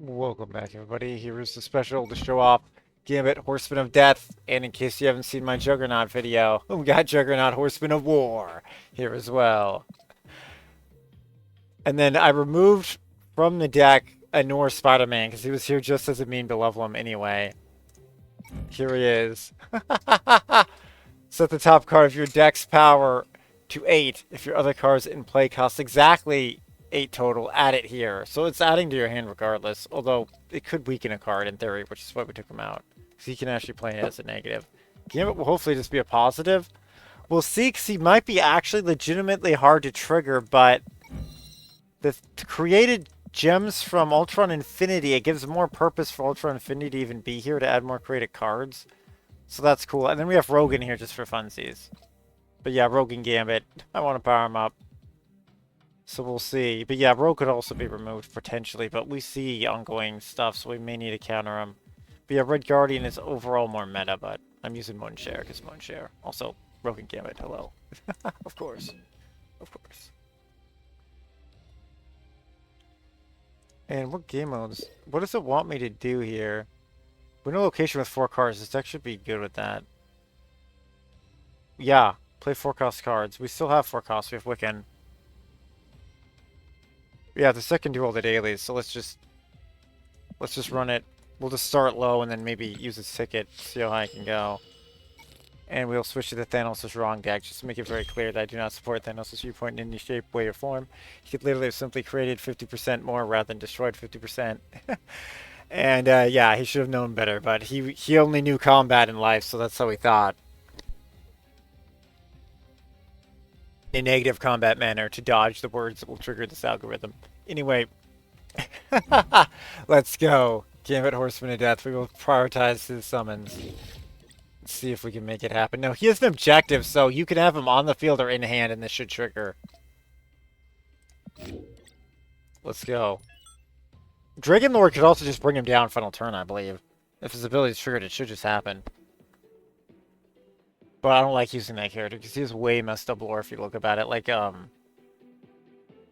Welcome back, everybody. Here is the special to show off Gambit, Horsemen of Death, and in case you haven't seen my Juggernaut video, we got Juggernaut, Horsemen of War here as well. And then I removed from the deck a Norse Spider-Man because he was here just as a meme to level him anyway. Here he is. Set the top card of your deck's power to 8 if your other cards in play cost exactly 8 total, add it here. So it's adding to your hand regardless, although it could weaken a card in theory, which is why we took him out. So he can actually play it as a negative. Gambit will hopefully just be a positive. We'll see, because he might be actually legitimately hard to trigger, but the created gems from Ultron Infinity, it gives more purpose for Ultron Infinity to even be here to add more created cards. So that's cool. And then we have Rogue in here just for funsies. But yeah, Rogue and Gambit. I want to power him up. So we'll see. But yeah, Rogue could also be removed potentially, but we see ongoing stuff, so we may need to counter him. But yeah, Red Guardian is overall more meta, but I'm using Moonshare because Moonshare. Also, Rogue and Gambit, hello. Of course. Of course. And what game modes? What does it want me to do here? We're in a location with 4 cards. This deck should be good with that. Yeah, play 4 cost cards. We still have 4 costs. We have Wiccan. Yeah, the second do all the dailies, so let's just run it. We'll just start low and then maybe use its ticket, see how high I can go. And we'll switch to the Thanos' wrong deck, just to make it very clear that I do not support Thanos' viewpoint in any shape, way, or form. He could literally have simply created 50% more rather than destroyed 50%. And yeah, he should have known better, but he only knew combat in life, so that's how he thought. In a negative combat manner to dodge the words that will trigger this algorithm. Anyway, let's go. Gambit, Horseman of Death. We will prioritize his summons. Let's see if we can make it happen. No, he has an objective, so you can have him on the field or in hand, and this should trigger. Let's go. Dragon Lord could also just bring him down final turn, I believe. If his ability is triggered, it should just happen. But I don't like using that character because he has way messed up lore if you look about it. Like,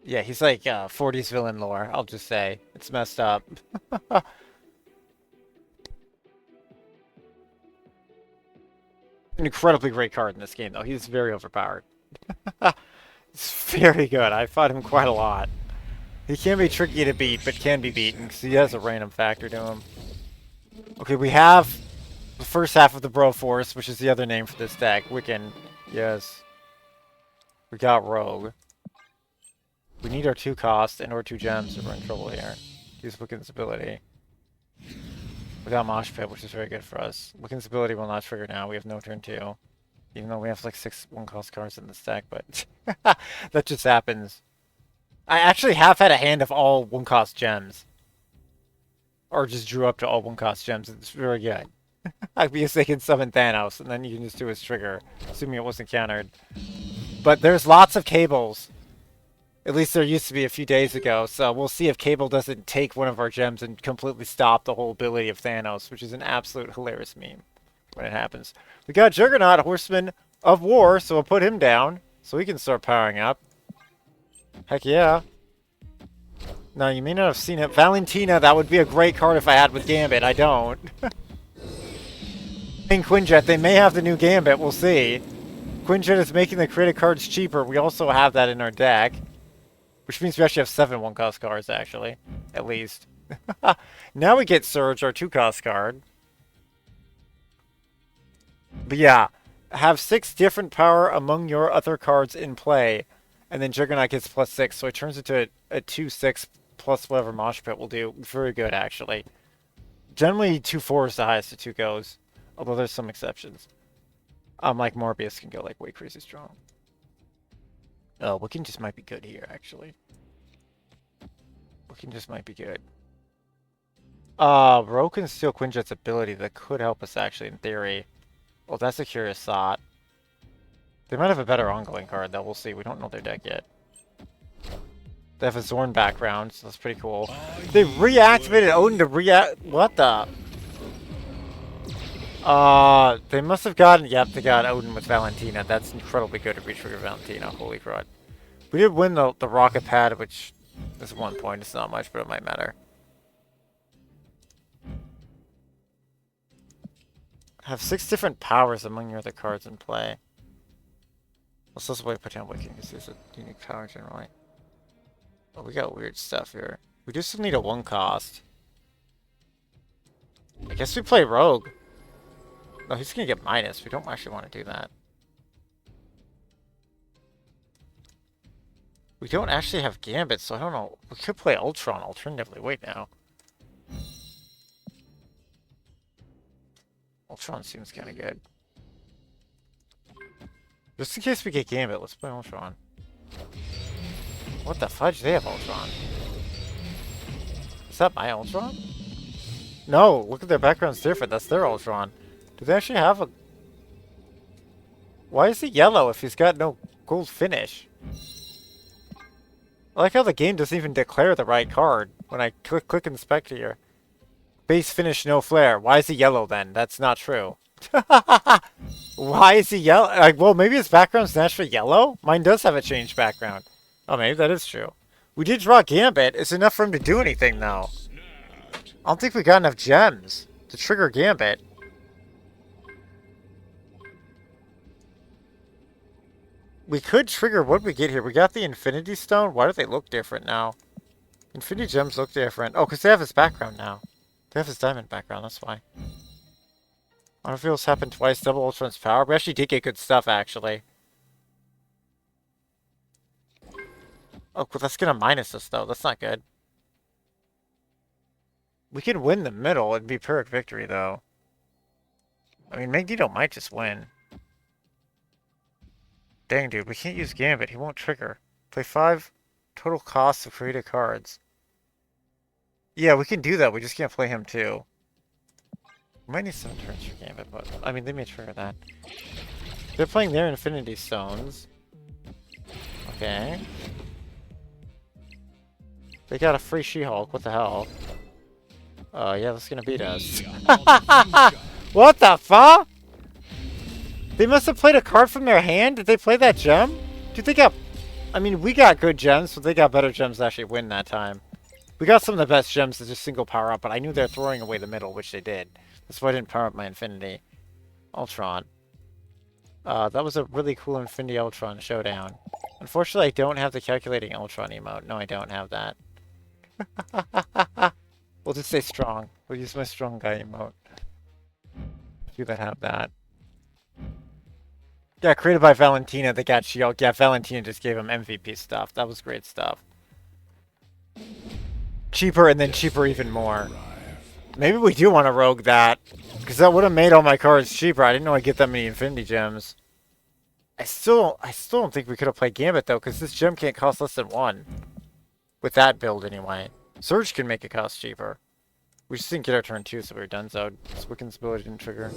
yeah, he's like 40s villain lore, I'll just say. It's messed up. An incredibly great card in this game, though. He's very overpowered. He's very good. I fought him quite a lot. He can be tricky to beat, but can be beaten because he has a random factor to him. Okay, we have the first half of the Bro Force, which is the other name for this deck. Wiccan. Yes. We got Rogue. We need our 2 costs and or 2 gems, so we're in trouble here. Use Wiccan's ability. We got Mosh Pit, which is very good for us. Wiccan's ability will not trigger now. We have no turn 2. Even though we have like 6 1-cost cards in this deck, but that just happens. I actually have had a hand of all 1-cost gems. Or just drew up to all 1-cost gems. It's very good. Because they can summon Thanos, and then you can just do his trigger, assuming it wasn't countered. But there's lots of cables. At least there used to be a few days ago, so we'll see if Cable doesn't take one of our gems and completely stop the whole ability of Thanos, which is an absolute hilarious meme when it happens. We got Juggernaut, Horseman of War, so we'll put him down, so he can start powering up. Heck yeah. Now, you may not have seen it. Valentina, that would be a great card if I had with Gambit. I don't. And Quinjet, they may have the new Gambit. We'll see. Quinjet is making the created cards cheaper. We also have that in our deck. Which means we actually have 7 1-cost cards, actually. At least. Now we get Surge, our 2-cost card. But yeah. Have 6 different power among your other cards in play. And then Juggernaut gets +6, so it turns into a 2/6 plus whatever Mosh Pit will do. Very good, actually. Generally, 2/4 is the highest the 2 goes. Although there's some exceptions. Like Morbius can go like way crazy strong. Oh, Wiccan just might be good here, actually. Wiccan just might be good. Ro can steal Quinjet's ability. That could help us, actually, in theory. Well, that's a curious thought. They might have a better ongoing card, though. We'll see. We don't know their deck yet. They have a Zorn background, so that's pretty cool. They reactivated Odin to what the? They must have gotten... Yep, they got Odin with Valentina. That's incredibly good to re-trigger Valentina. Holy crud. We did win the rocket pad, which is 1 point. It's not much, but it might matter. Have 6 different powers among your other cards in play. Let's also wait put down Joaquin because he's a unique power generally. Oh, we got weird stuff here. We do still need a 1 cost. I guess we play Rogue. No, he's gonna get minus. We don't actually want to do that. We don't actually have Gambit, so I don't know. We could play Ultron alternatively. Wait now. Ultron seems kind of good. Just in case we get Gambit, let's play Ultron. What the fudge? They have Ultron. Is that my Ultron? No, look at their background's different. That's their Ultron. Do they actually have a... Why is he yellow if he's got no gold finish? I like how the game doesn't even declare the right card when I click inspect here. Base finish, no flare. Why is he yellow then? That's not true. Why is he yellow? Like, well, maybe his background's naturally yellow? Mine does have a changed background. Oh, maybe that is true. We did draw Gambit. It's enough for him to do anything, though. I don't think we got enough gems to trigger Gambit. We could trigger what we get here. We got the Infinity Stone. Why do they look different now? Infinity Gems look different. Oh, because they have his background now. They have his diamond background, that's why. Autofeels happened twice. Double Ultron's power. We actually did get good stuff, actually. Oh, well, that's gonna minus us, though. That's not good. We can win the middle. It'd be Pyrrhic victory, though. I mean, Magneto might just win. Dang, dude, we can't use Gambit. He won't trigger. Play 5 total costs of created cards. Yeah, we can do that. We just can't play him, too. We might need 7 turns for Gambit, but... I mean, they may trigger that. They're playing their Infinity Stones. Okay. They got a free She-Hulk. What the hell? Yeah, that's gonna beat us. What the fuck? They must have played a card from their hand? Did they play that gem? Dude, they got... I mean, we got good gems, but they got better gems to actually win that time. We got some of the best gems to just single power up, but I knew they were throwing away the middle, which they did. That's why I didn't power up my Infinity. Ultron. That was a really cool Infinity Ultron showdown. Unfortunately, I don't have the calculating Ultron emote. No, I don't have that. We'll just say strong. We'll use my strong guy emote. Do that have that. Yeah, created by Valentina. They got She-Hulk. Yeah, Valentina just gave him MVP stuff. That was great stuff. Cheaper and then cheaper even more. Maybe we do want to rogue that. Because that would have made all my cards cheaper. I didn't know I'd get that many Infinity Gems. I still don't think we could have played Gambit, though, because this gem can't cost less than 1. With that build, anyway. Surge can make it cost cheaper. We just didn't get our turn 2, so we were done, so Wiccan's ability didn't trigger.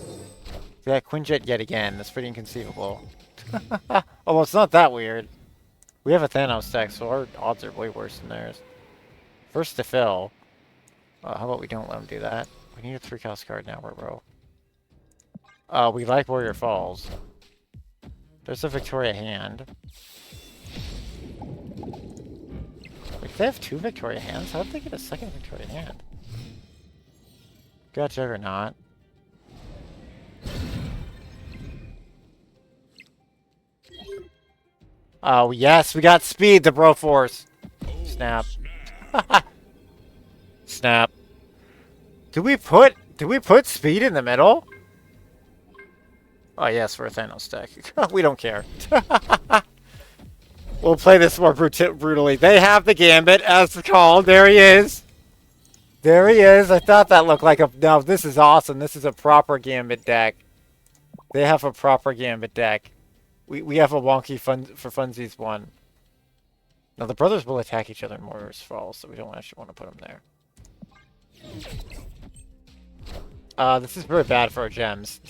Yeah, Quinjet yet again. That's pretty inconceivable. Oh, well, it's not that weird. We have a Thanos deck, so our odds are way worse than theirs. First to fill. How about we don't let him do that? We need a 3-cost card now, bro. We like Warrior Falls. There's a Victoria hand. Wait, they have 2 Victoria hands? How did they get a second Victoria hand? Got Juggernaut. Oh, yes, we got speed, the Broforce. Snap. Snap. Do we put speed in the middle? Oh, yes, we're a Thanos deck. We don't care. We'll play this more brutally. They have the Gambit, as called. There he is. There he is. I thought that looked like a... No, this is awesome. This is a proper Gambit deck. They have a proper Gambit deck. We have a wonky for funsies one. Now, the brothers will attack each other in Warriors Falls, so we don't actually want to put them there. This is very bad for our gems.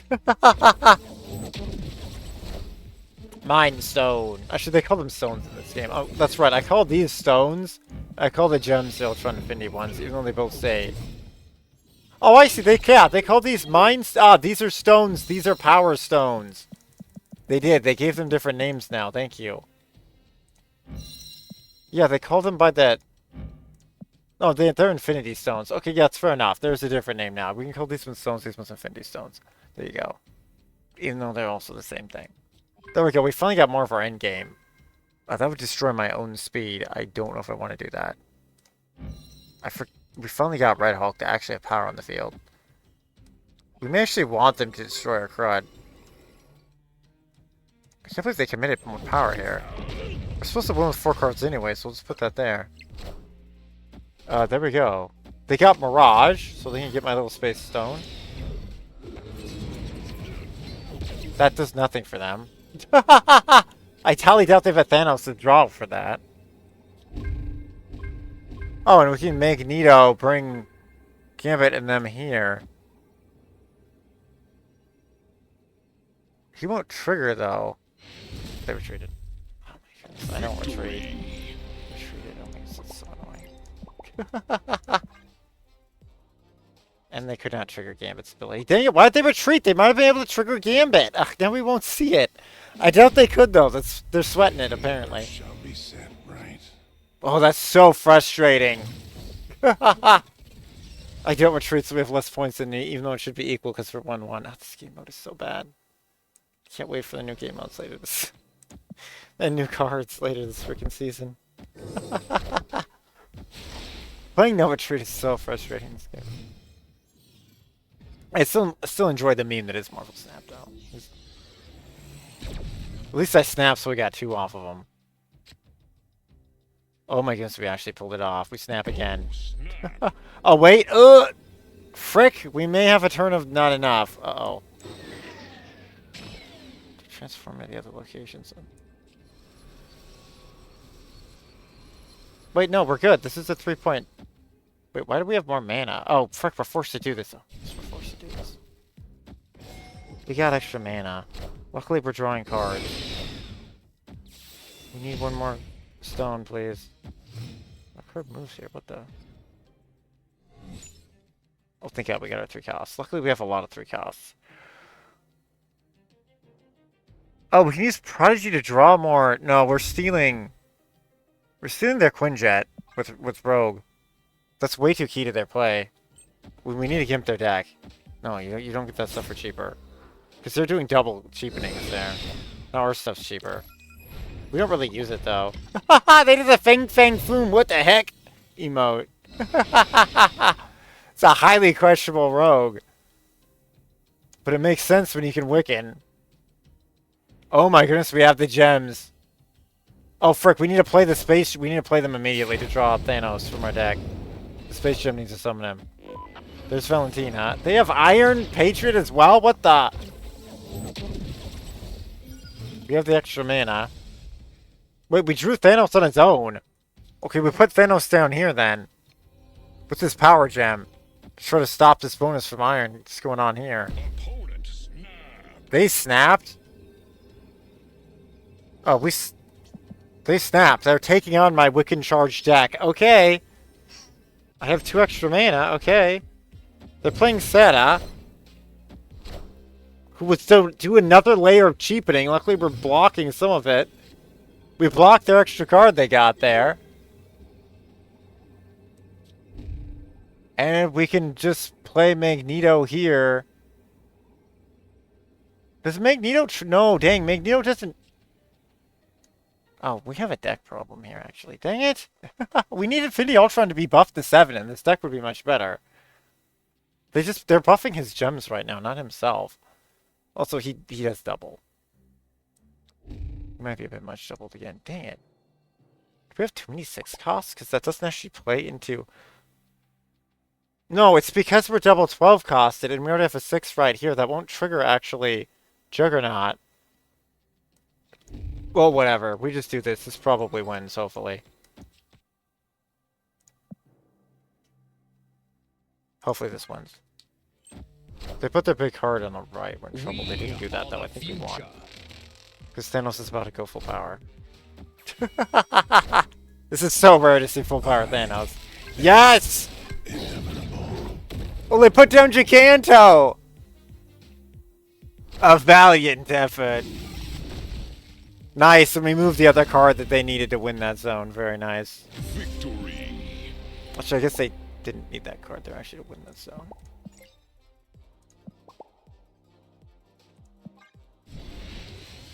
Mind Stone. Actually, they call them stones in this game. Oh, that's right. I call these stones. I call the gems the Ultron Infinity ones, even though they both say... Oh, I see. They call these Mind... these are stones. These are Power Stones. They did. They gave them different names now. Thank you. Yeah, they call them by that... Oh, they're Infinity Stones. Okay, yeah, it's fair enough. There's a different name now. We can call these ones stones, these ones Infinity Stones. There you go. Even though they're also the same thing. There we go. We finally got more of our end game. That would destroy my own speed. I don't know if I want to do that. We finally got Red Hulk to actually have power on the field. We may actually want them to destroy our crud. I can't believe they committed more power here. We're supposed to win with 4 cards anyway, so we'll just put that there. There we go. They got Mirage, so they can get my little space stone. That does nothing for them. I totally doubt they have a Thanos to draw for that. Oh, and we can Magneto bring Gambit and them here. He won't trigger, though. They retreated. Oh my goodness, I don't retreat. Retreated, oh my goodness, it's so annoying. And they could not trigger Gambit's ability. Dang it, why'd they retreat? They might have been able to trigger Gambit. Ugh, now we won't see it. I doubt they could, though. They're sweating it, apparently. Shall be set right. Oh, that's so frustrating. I don't retreat, so we have less points than me, even though it should be equal because we're 1-1. Oh, this game mode is so bad. Can't wait for the new game modes later this... and new cards later this freaking season. Playing no retreat is so frustrating in this game. I still enjoy the meme that is Marvel Snap, though. At least I snapped, so we got 2 off of them. Oh my goodness, we actually pulled it off. We snap again. Oh, wait. Frick. We may have a turn of not enough. Uh-oh. Transform at the other locations. Wait, no, we're good. This is a 3-point... Wait, why do we have more mana? Oh, frick, we're forced to do this, though. We're forced to do this. We got extra mana. Luckily, we're drawing cards. We need one more stone, please. Our card moves here. What the... Oh, thank God we got our 3 costs. Luckily, we have a lot of 3 costs. Oh, we can use Prodigy to draw more. No, we're stealing... We're stealing their Quinjet with Rogue. That's way too key to their play. We need to gimp their deck. No, you don't get that stuff for cheaper. Because they're doing double cheapenings there. No, our stuff's cheaper. We don't really use it, though. They did the Fang Fang Foom, what the heck? Emote. It's a highly questionable rogue. But it makes sense when you can Wiccan. Oh my goodness, we have the gems. Oh frick, we need to play the space. We need to play them immediately to draw Thanos from our deck. The space gem needs to summon him. There's Valentina. They have Iron Patriot as well? What the? We have the extra mana. Wait, we drew Thanos on his own. Okay, we put Thanos down here then. What's this power gem? Try to stop this bonus from Iron. What's going on here? They snapped? Oh, they snapped. They're taking on my Wiccan Charge deck. Okay. I have 2 extra mana. Okay. They're playing Seta, who would still do another layer of cheapening. Luckily, we're blocking some of it. We blocked their extra card they got there. And we can just play Magneto here. Does Magneto... No, dang, Magneto doesn't... Oh, we have a deck problem here, actually. Dang it! We need Infinity Ultron to be buffed to 7, and this deck would be much better. They're buffing his gems right now, not himself. Also, he does double. He might be a bit much doubled again. Dang it. Do we have too many 6 costs? Because that doesn't actually play into... No, it's because we're double 12 costed, and we already have a 6 right here. That won't trigger, actually, Juggernaut. Well, whatever. We just do this. This probably wins, hopefully. Hopefully this wins. They put their big card on the right. We're in trouble. They didn't do that, though. I think we won. Because Thanos is about to go full power. This is so rare to see full power Thanos. Yes! Well, they put down Giganto! A valiant effort. Nice, and we moved the other card that they needed to win that zone. Very nice. Victory. Actually, I guess they didn't need that card there actually to win this zone.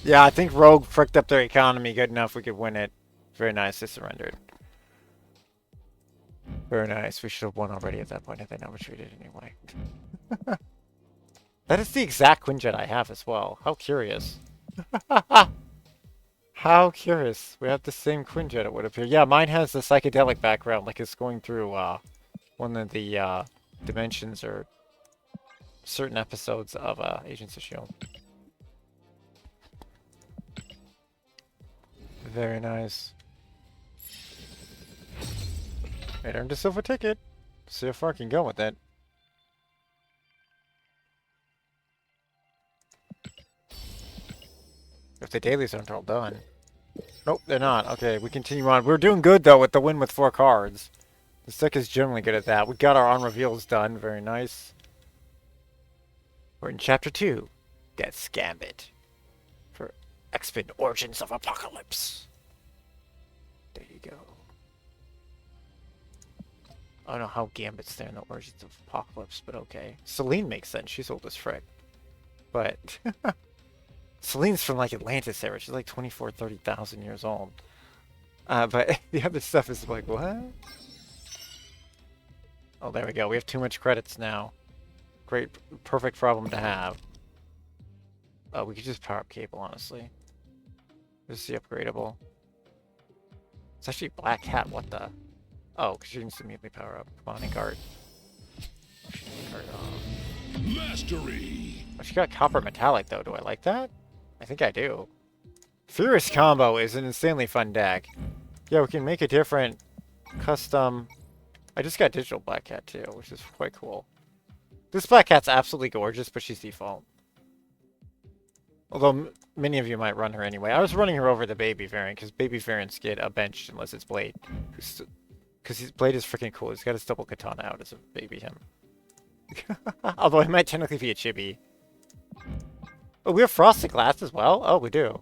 Yeah, I think Rogue fricked up their economy good enough we could win it. Very nice, they surrendered. Very nice. We should have won already at that point if they never retreated anyway. That is the exact Quinjet I have as well. How curious. How curious. We have the same Quinjet, it would appear. Yeah, mine has the psychedelic background, like it's going through one of the dimensions or certain episodes of Agents of S.H.I.E.L.D. Very nice. It earned a silver ticket. See how far I can go with it. If the dailies aren't all done. Nope, they're not. Okay, we continue on. We're doing good, though, with the win with 4 cards. The deck is generally good at that. We got our on-reveals done. Very nice. We're in Chapter 2. That's Gambit. For Xmen Origins of Apocalypse. There you go. I don't know how Gambit's there in the Origins of Apocalypse, but okay. Selene makes sense. She's old as frick. But... Selene's from, like, Atlantis era. She's, like, 24,000, 30,000 years old. But the other stuff is like, what? Oh, there we go. We have too much credits now. Great, perfect problem to have. Oh, we could just power up Cable, honestly. This is the upgradable. It's actually Black Hat. What the? Oh, because you can just immediately power up. Come on, Guard. Mastery. Oh, she got Copper Metallic, though. Do I like that? I think I do. Furious Combo is an insanely fun deck. Yeah, we can make a different custom... I just got Digital Black Cat, too, which is quite cool. This Black Cat's absolutely gorgeous, but she's default. Although many of you might run her anyway. I was running her over the Baby variant, because Baby variants get a bench unless it's Blade. Because his Blade is freaking cool. He's got his double katana out as a Baby him. Although he might technically be a chibi. Oh, we have Frosted Glass as well? Oh, we do.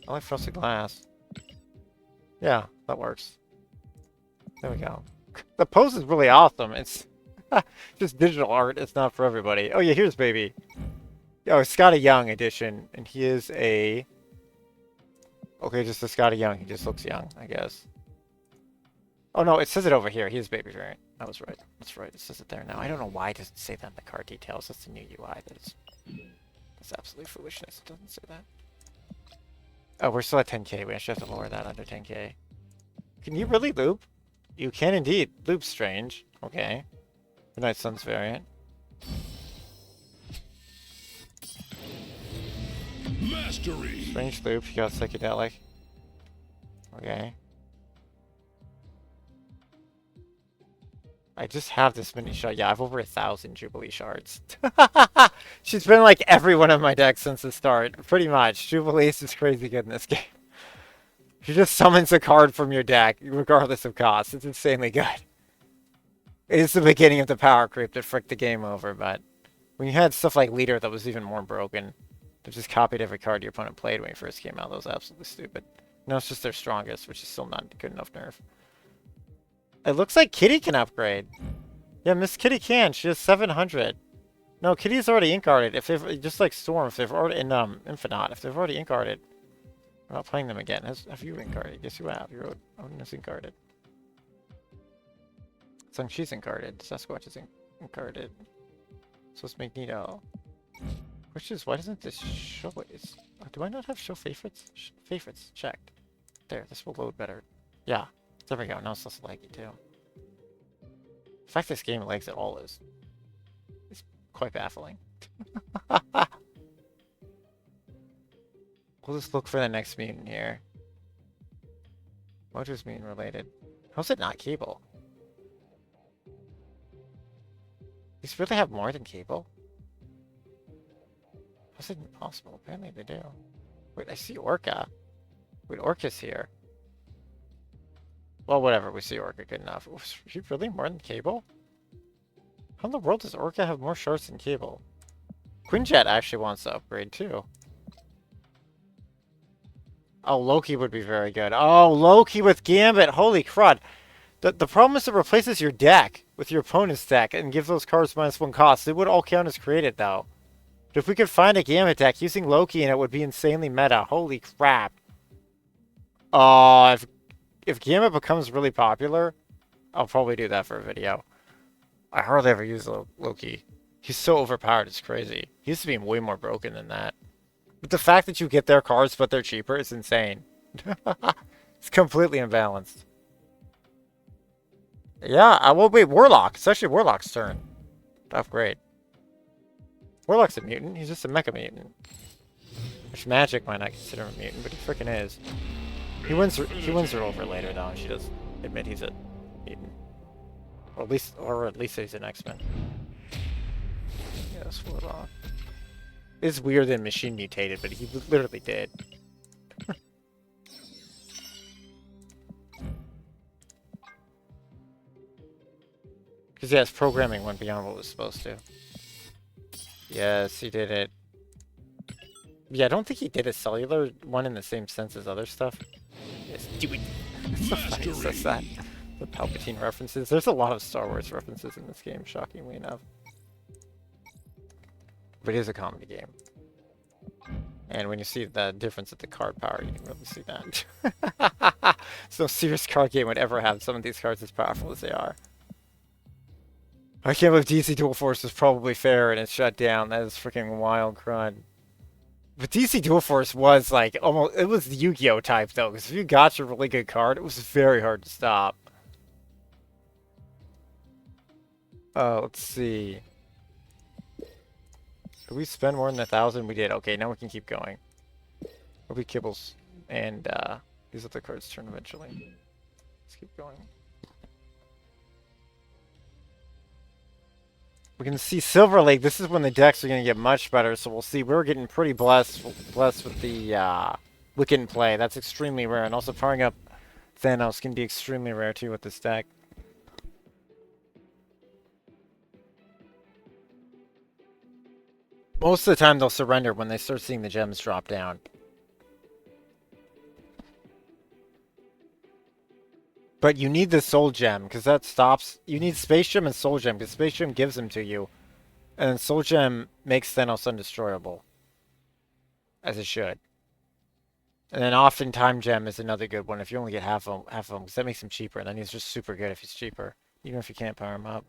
I like Frosted Glass. Yeah, that works. There we go. The pose is really awesome. It's just digital art. It's not for everybody. Oh, yeah, here's Baby. Oh, it's Scotty Young edition. And he is a... Okay, just a Scotty Young. He just looks young, I guess. Oh, no, it says it over here. He is Baby variant. I was right. That's right. It says it there now. I don't know why it doesn't say that in the card details. That's the new UI. That's absolutely foolishness. It doesn't say that. Oh, we're still at 10k. We actually have to lower that under 10k. Can you really loop? You can indeed. Loop strange. Okay. The Night Sun's variant. Mastery. Strange loop. You got psychedelic. Okay. I just have this mini shard. Yeah, I have over 1,000 Jubilee shards. She's been like every one of my decks since the start. Pretty much. Jubilee is just crazy good in this game. She just summons a card from your deck, regardless of cost. It's insanely good. It is the beginning of the power creep that fricked the game over, but when you had stuff like Leader that was even more broken, that just copied every card your opponent played when he first came out, that was absolutely stupid. No, it's just their strongest, which is still not good enough nerf. It looks like Kitty can upgrade. Yeah, Miss Kitty can. She has 700. No, Kitty's already ink-guarded. If they've just like Storm, if they've already in Infinite, if they've already ink-guarded, we're not playing them again. Have you ink-guarded? Yes, you have. Your Odin is ink-guarded. Shang-Chi's ink-guarded. Sasquatch is ink-guarded. So let's make Magneto. Which is why doesn't this show it? Do I not have show favorites? Favorites checked. There, this will load better. Yeah. There we go, now it's less laggy too. The fact this game lags at all is quite baffling. We'll just look for the next mutant here. Mojo's mutant related. How's it not Cable? These really have more than Cable? How's it impossible? Apparently they do. Wait, I see Orca. Wait, Orca's here. Well, whatever, we see Orca good enough. Is he really more than Cable? How in the world does Orca have more shards than Cable? Quinjet actually wants to upgrade too. Oh, Loki would be very good. Oh, Loki with Gambit. Holy crud. The problem is it replaces your deck with your opponent's deck and gives those cards -1 cost. It would all count as created, though. But if we could find a Gambit deck using Loki and it would be insanely meta. Holy crap. If Gambit becomes really popular, I'll probably do that for a video. I hardly ever use Loki. He's so overpowered, it's crazy. He used to be way more broken than that. But the fact that you get their cards but they're cheaper is insane. It's completely imbalanced. Yeah, well, wait, Warlock. It's actually Warlock's turn to upgrade. Warlock's a mutant. He's just a mecha mutant. Which Magic might not consider him a mutant, but he freaking is. He wins her over later, though, and she does admit he's a mutant. Or at least he's an Xmen. Yeah, split off. It's weird that Machine mutated, but he literally did. Because, yeah, his programming went beyond what it was supposed to. Yes, he did it. Yeah, I don't think he did a cellular one in the same sense as other stuff. Yes, do it. It's so funny he says that. The Palpatine references. There's a lot of Star Wars references in this game, shockingly enough. But it is a comedy game. And when you see the difference at the card power, you can really see that. So no serious card game would ever have some of these cards as powerful as they are. I can't believe DC Dual Force is probably fair and it's shut down. That is freaking wild crud. But DC Dual Force was like almost, it was the Yu-Gi-Oh type though, because if you got your really good card, it was very hard to stop. Let's see. Did we spend more than 1,000? We did. Okay, now we can keep going. Hope he kibbles. And these other cards turn eventually. Let's keep going. We can see Silver Lake. This is when the decks are going to get much better, so we'll see. We're getting pretty blessed with the Wicked play. That's extremely rare. And also powering up Thanos can be extremely rare too with this deck. Most of the time they'll surrender when they start seeing the gems drop down. But you need the Soul Gem, because that stops... You need Space Gem and Soul Gem, because Space Gem gives them to you. And then Soul Gem makes Thanos undestroyable. As it should. And then often Time Gem is another good one if you only get half of them, because that makes him cheaper. And then he's just super good if he's cheaper. Even if you can't power him up.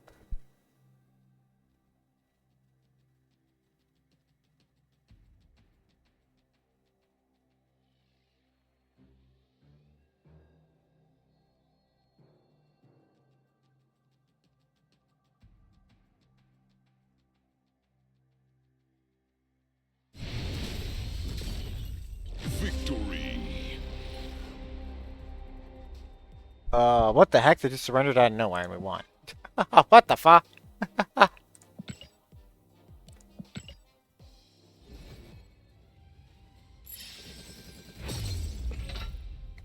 Victory. What the heck? They just surrendered out of nowhere and we won. What the fuck?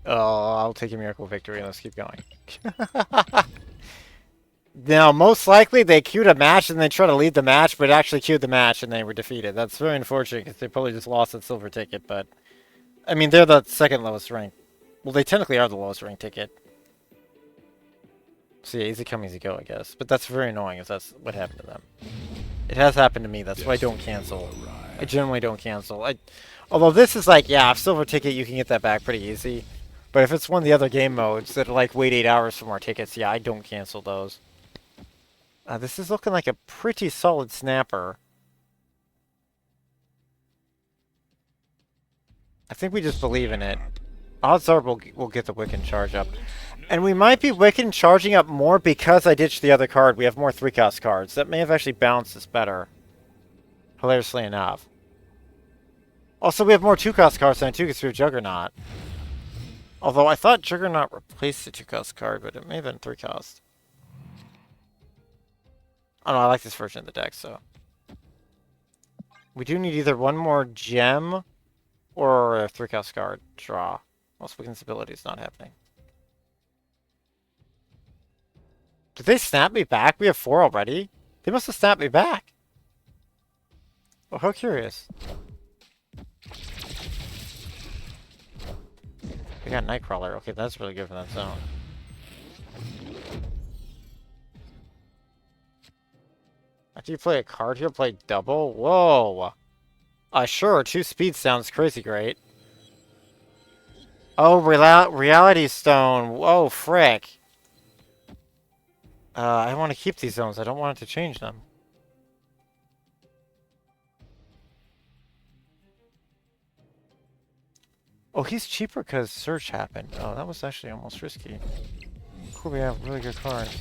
Oh, I'll take a miracle victory. Let's keep going. Now, most likely they queued a match and they try to lead the match, but actually queued the match and they were defeated. That's very unfortunate because they probably just lost that silver ticket, but... I mean, they're the second lowest rank. Well, they technically are the lowest ranked ticket. So yeah, easy come, easy go, I guess. But that's very annoying if that's what happened to them. It has happened to me, that's why I don't cancel. I generally don't cancel. Although this is like, yeah, silver ticket, you can get that back pretty easy. But if it's one of the other game modes that are like, wait 8 hours for more tickets, yeah, I don't cancel those. This is looking like a pretty solid snapper. I think we just believe in it. Odds are we'll get the Wiccan charge up. And we might be Wiccan charging up more because I ditched the other card. We have more 3-cost cards. That may have actually balanced us better. Hilariously enough. Also, we have more 2-cost cards than 2 because we have Juggernaut. Although I thought Juggernaut replaced the 2-cost card, but it may have been 3-cost. Oh no, I like this version of the deck, so. We do need either one more gem or a 3-cost card draw. Most Wiccan's ability is not happening. Did they snap me back? We have 4 already? They must have snapped me back. Oh, how curious. We got Nightcrawler. Okay, that's really good for that zone. After you play a card, you'll play double? Whoa! Sure, 2 speed sounds crazy great. Oh, Reality Stone! Whoa, frick! I want to keep these zones. I don't want it to change them. Oh, he's cheaper because Surge happened. Oh, that was actually almost risky. Cool, we have really good cards.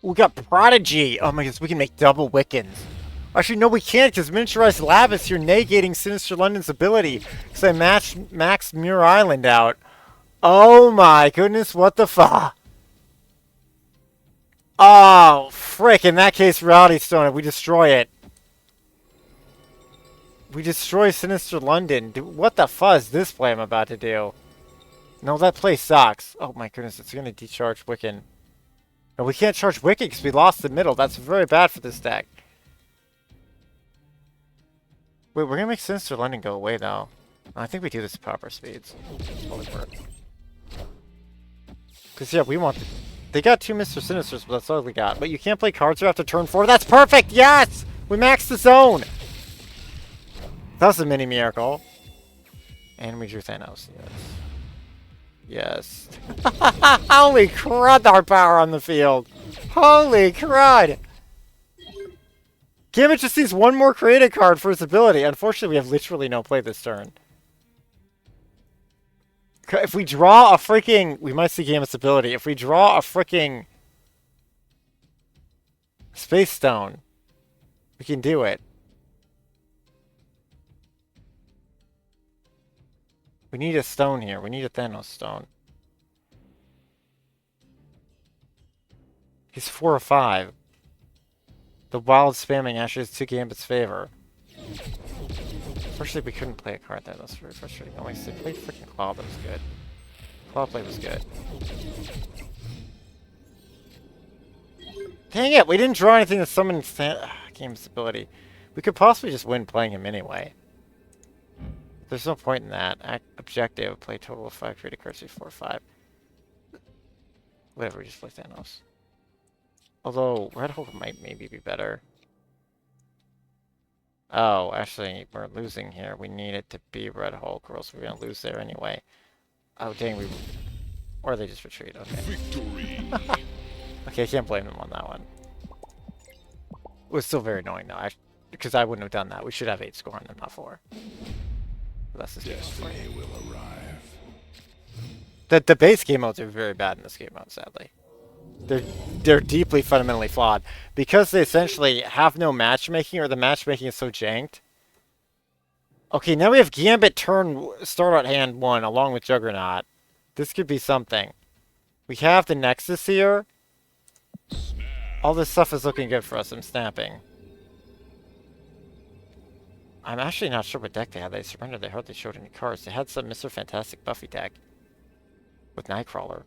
We got Prodigy! Oh my goodness, we can make double Wiccans. Actually, no, we can't, because Miniaturized Lab is here negating Sinister London's ability. Because I maxed Muir Island out. Oh my goodness, what the fuck? Oh, frick. In that case, Reality Stone, we destroy it. We destroy Sinister London. Dude, what the fuzz this play I'm about to do? No, that play sucks. Oh my goodness, it's going to decharge Wiccan. No, we can't charge Wiccan because we lost the middle. That's very bad for this deck. Wait, we're going to make Sinister London go away, though. I think we do this at proper speeds. Holy work. Because, yeah, we want... They got 2 Mr. Sinisters, but that's all we got. But you can't play cards after turn 4. That's perfect! Yes! We maxed the zone! That was a mini miracle. And we drew Thanos. Yes. Yes. Holy crud, our power on the field. Holy crud! Gambit just needs 1 more creative card for his ability. Unfortunately, we have literally no play this turn. If we draw a freaking... We might see Gambit's ability. If we draw a freaking... Space Stone, we can do it. We need a stone here. We need a Thanos stone. He's 4 or 5. The wild spamming actually is to Gambit's favor. Unfortunately, we couldn't play a card there. That's very frustrating. Oh, I played freaking Claw, but it was good. Claw play was good. Dang it! We didn't draw anything to summon Gambit's ability. We could possibly just win playing him anyway. There's no point in that. Objective, play total of 5 creative cards, 4 or 5. Whatever, we just play Thanos. Although, Red Hulk might maybe be better. Oh, actually, we're losing here. We need it to be Red Hulk, or else we're going to lose there anyway. Oh, dang, we... Or they just retreat, okay. Victory. Okay, I can't blame them on that one. It was still very annoying, though, because I wouldn't have done that. We should have 8 score on them, not 4. But that's just Destiny will arrive. The base game modes are very bad in this game mode, sadly. They're deeply fundamentally flawed because they essentially have no matchmaking, or the matchmaking is so janked. Okay, now we have Gambit start out hand 1 along with Juggernaut. This could be something. We have the Nexus here. All this stuff is looking good for us. I'm snapping. I'm actually not sure what deck they had. They surrendered. They hardly showed any cards. They had some Mr. Fantastic Buffy deck with Nightcrawler.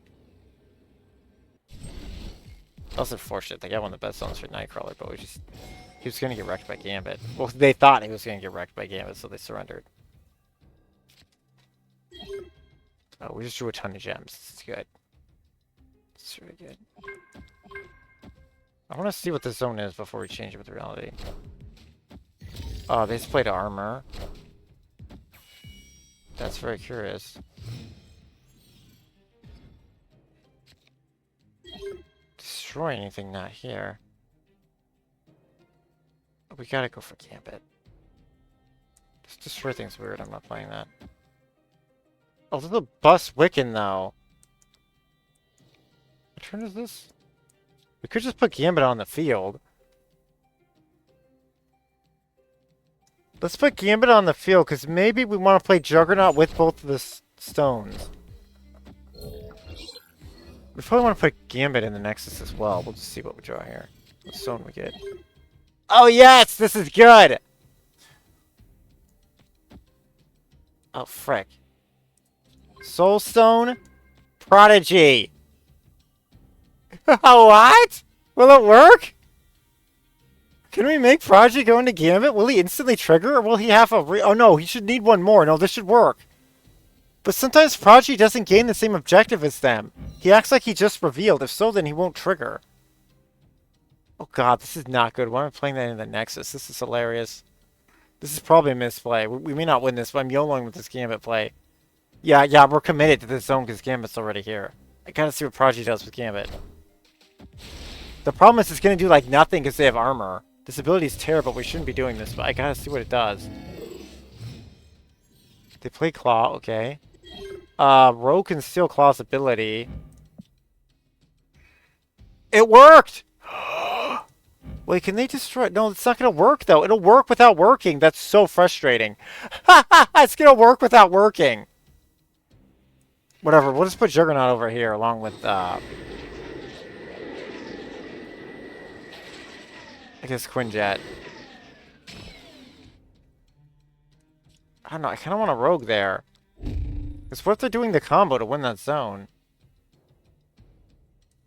That was unfortunate. They got one of the best zones for Nightcrawler, but he was going to get wrecked by Gambit. Well, they thought he was going to get wrecked by Gambit, so they surrendered. Oh, we just drew a ton of gems. It's good. It's really good. I want to see what the zone is before we change it with reality. Oh, they just played armor. That's very curious. Destroy anything not here. We gotta go for Gambit. Just destroy things weird. I'm not playing that. Oh, there's a bust Wiccan though. What turn is this? We could just put Gambit on the field. Let's put Gambit on the field because maybe we want to play Juggernaut with both of the stones. We probably want to put Gambit in the Nexus as well. We'll just see what we draw here. What stone we get. Oh yes! This is good! Oh frick. Soulstone? Prodigy! What? Will it work? Can we make Prodigy go into Gambit? Will he instantly trigger, or will he have a oh no, he should need one more. No, this should work. But sometimes Prodigy doesn't gain the same objective as them. He acts like he just revealed. If so, then he won't trigger. Oh god, this is not good. Why am I playing that in the Nexus? This is hilarious. This is probably a misplay. We may not win this, but I'm YOLOing with this Gambit play. Yeah, we're committed to this zone because Gambit's already here. I gotta see what Prodigy does with Gambit. The problem is it's gonna do like nothing because they have armor. This ability is terrible. We shouldn't be doing this, but I gotta see what it does. They play Claw, okay. Rogue can steal Claw's ability. It worked! Wait, can they destroy? No, it's not gonna work though. It'll work without working. That's so frustrating. It's gonna work without working. Whatever, we'll just put Juggernaut over here along with, I guess Quinjet. I don't know, I kind of want a Rogue there. Because what if they're doing the combo to win that zone?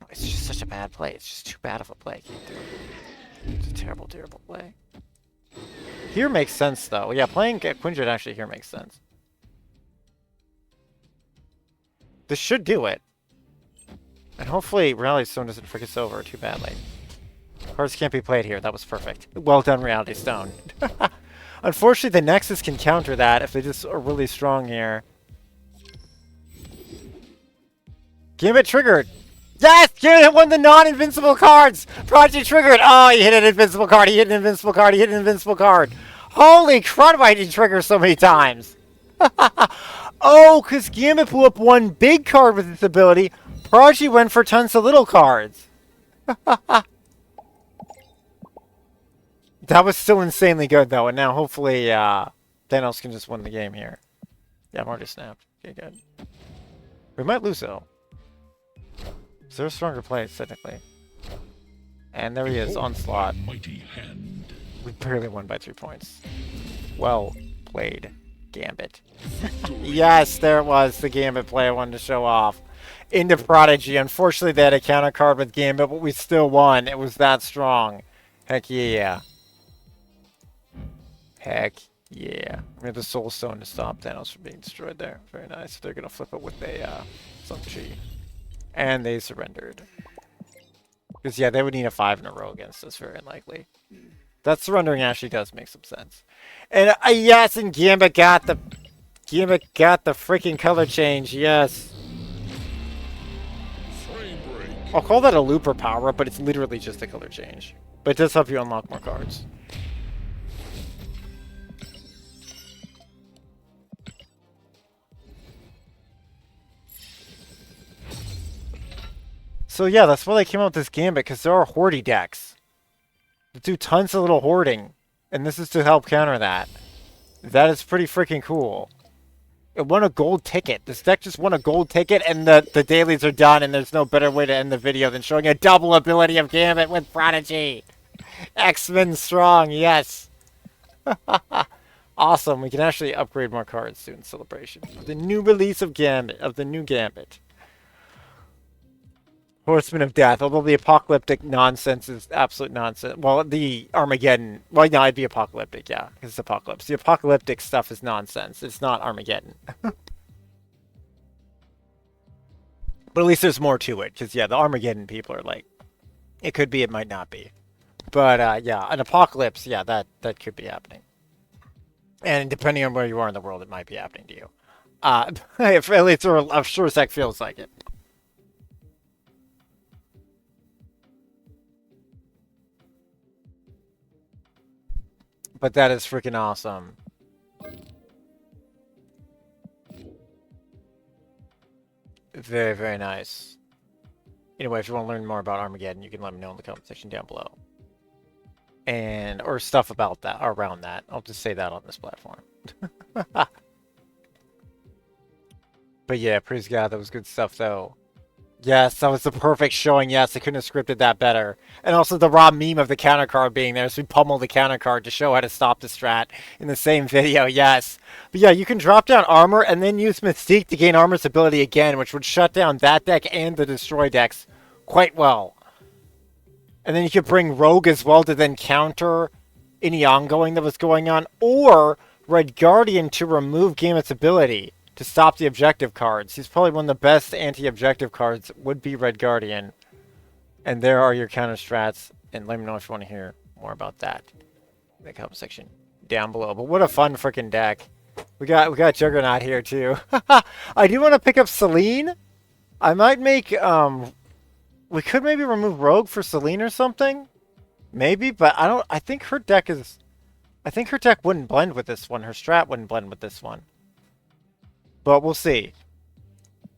It's just such a bad play. It's just too bad of a play. I can't do it. It's a terrible, terrible play. Here makes sense, though. Yeah, playing Quinjet actually here makes sense. This should do it. And hopefully Reality Stone doesn't frick us over too badly. Cards can't be played here. That was perfect. Well done, Reality Stone. Unfortunately, the Nexus can counter that if they just are really strong here. Gambit triggered. Yes! Gambit won the non-invincible cards! Prodigy triggered! Oh, he hit an invincible card, he hit an invincible card, he hit an invincible card. Holy crud, why did he trigger so many times? Oh, because Gambit blew up one big card with its ability. Prodigy went for tons of little cards. That was still insanely good, though, and now hopefully Thanos can just win the game here. Yeah, Martyr snapped. Okay, good. We might lose, though. So they're stronger plays, technically. And there he is, Onslaught. We barely won by 3 points. Well played, Gambit. Yes, there it was, the Gambit play I wanted to show off. Into Prodigy. Unfortunately, they had a counter card with Gambit, but we still won. It was that strong. Heck yeah. Heck yeah. We have the Soul Stone to stop Thanos from being destroyed there. Very nice. They're going to flip it with a Sun-Chi. And they surrendered. Because, yeah, they would need a 5 in a row against us. Very unlikely. That surrendering actually does make some sense. And, yes, and Gambit got the freaking color change. Yes. I'll call that a looper power-up, but it's literally just a color change. But it does help you unlock more cards. So yeah, that's why they came out with this Gambit, because there are hoardy decks that do tons of little hoarding, and this is to help counter that. That is pretty freaking cool. It won a gold ticket. This deck just won a gold ticket, and the dailies are done, and there's no better way to end the video than showing a double ability of Gambit with Prodigy. Xmen strong, yes. Awesome, we can actually upgrade more cards soon in celebration of the new release of Gambit, of the new Gambit. Horsemen of Death, although the apocalyptic nonsense is absolute nonsense. Well, the Armageddon, well, no, it'd be apocalyptic, yeah, because it's apocalypse. The apocalyptic stuff is nonsense. It's not Armageddon. But at least there's more to it, because, yeah, the Armageddon people are like, it could be, it might not be. But, yeah, an apocalypse, yeah, that could be happening. And depending on where you are in the world, it might be happening to you. If at least, I'm sure Zach feels like it. But that is freaking awesome. Very, very nice. Anyway, if you want to learn more about Armageddon, you can let me know in the comment section down below. And, or stuff about that, or around that. I'll just say that on this platform. But yeah, praise God, that was good stuff though. Yes, that was the perfect showing. Yes, I couldn't have scripted that better. And also the raw meme of the counter card being there. So we pummeled the counter card to show how to stop the strat in the same video. Yes. But yeah, you can drop down armor and then use Mystique to gain armor's ability again, which would shut down that deck and the destroy decks quite well. And then you could bring Rogue as well to then counter any ongoing that was going on. Or Red Guardian to remove Gambit's ability to stop the objective cards. He's probably one of the best anti-objective cards would be Red Guardian. And there are your counter strats. And let me know if you want to hear more about that in the comment section down below. But what a fun freaking deck. We got Juggernaut here too. I do want to pick up Selene. I might make we could maybe remove Rogue for Selene or something. Maybe, but I think her deck wouldn't blend with this one. Her strat wouldn't blend with this one. But we'll see.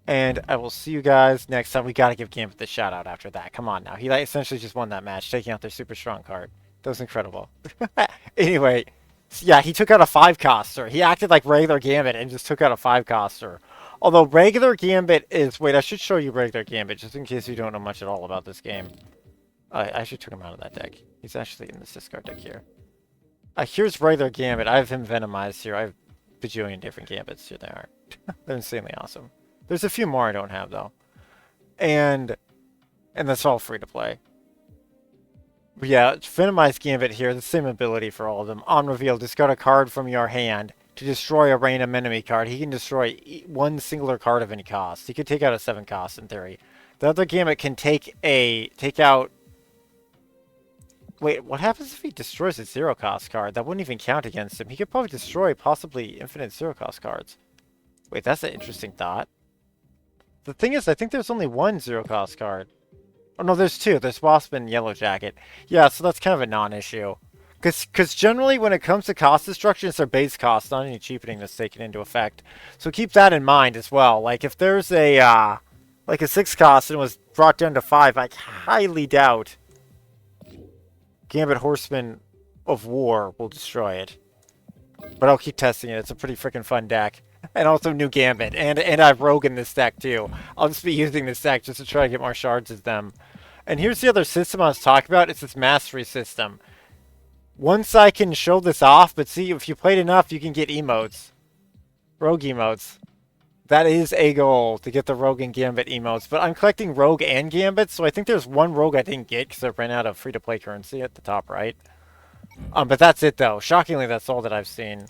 And I will see you guys next time. We got to give Gambit the shout out after that. Come on now. He like, essentially just won that match, taking out their super strong card. That was incredible. Anyway, yeah, he took out a 5-coster. He acted like regular Gambit and just took out a 5-coster. Although regular Gambit is... Wait, I should show you regular Gambit, just in case you don't know much at all about this game. I actually took him out of that deck. He's actually in this discard deck here. Here's regular Gambit. I have him Venomized here. I have a bajillion different Gambits. Here they are. They're insanely awesome. There's a few more I don't have, though. And that's all free to play. But yeah, Venomized Gambit here, the same ability for all of them. On reveal, discard a card from your hand to destroy a random enemy card. He can destroy one singular card of any cost. He could take out a 7-cost in theory. The other Gambit can take out... Wait, what happens if he destroys a 0-cost card? That wouldn't even count against him. He could probably destroy possibly infinite 0-cost cards. Wait, that's an interesting thought. The thing is, I think there's only one 0-cost card. Oh, no, there's two. There's Wasp and Yellow Jacket. Yeah, so that's kind of a non-issue. Because generally, when it comes to cost destruction, it's their base cost, not any cheapening that's taken into effect. So keep that in mind as well. Like, if there's a 6-cost and was brought down to 5, I highly doubt Gambit Horsemen of War will destroy it. But I'll keep testing it. It's a pretty freaking fun deck. And also new Gambit. And I have Rogue in this deck too. I'll just be using this deck just to try to get more shards as them. And here's the other system I was talking about. It's this mastery system. Once I can show this off, but see, if you played enough, you can get emotes. Rogue emotes. That is a goal, to get the Rogue and Gambit emotes. But I'm collecting Rogue and Gambit, so I think there's one Rogue I didn't get because I ran out of free-to-play currency at the top right. But that's it, though. Shockingly, that's all that I've seen.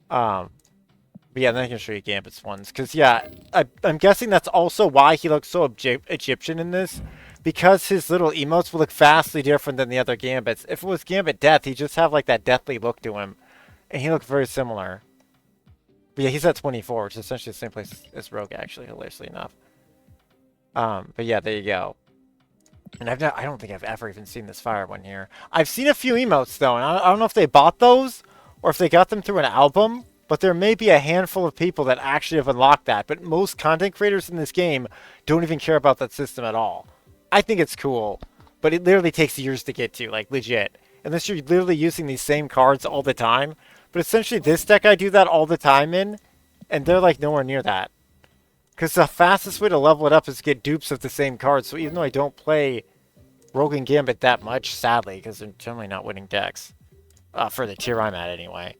But yeah, then I can show you Gambit's ones. Because, yeah, I'm guessing that's also why he looks so Egyptian in this. Because his little emotes will look vastly different than the other Gambits. If it was Gambit Death, he'd just have, like, that deathly look to him. And he looked very similar. But yeah, he's at 24, which is essentially the same place as Rogue, actually, hilariously enough. But yeah, there you go. And I don't think I've ever even seen this fire one here. I've seen a few emotes, though, and I don't know if they bought those, or if they got them through an album. But there may be a handful of people that actually have unlocked that. But most content creators in this game don't even care about that system at all. I think it's cool. But it literally takes years to get to, like, legit. Unless you're literally using these same cards all the time. But essentially, this deck I do that all the time in. And they're, like, nowhere near that. Because the fastest way to level it up is to get dupes of the same cards. So even though I don't play Rogue and Gambit that much, sadly, because they're generally not winning decks. For the tier I'm at, anyway.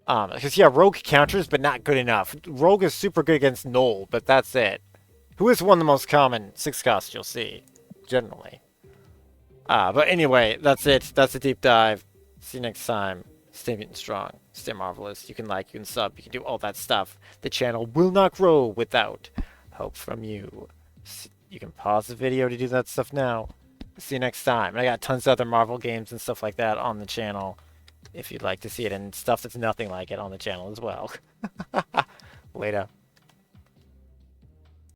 Because, yeah, Rogue counters, but not good enough. Rogue is super good against Null, but that's it. Who is one of the most common 6-costs you'll see, generally. But anyway, that's it. That's a deep dive. See you next time. Stay mutant strong. Stay marvelous. You can like, you can sub, you can do all that stuff. The channel will not grow without help from you. You can pause the video to do that stuff now. See you next time. And I got tons of other Marvel games and stuff like that on the channel. If you'd like to see it, and stuff that's nothing like it on the channel as well. Later.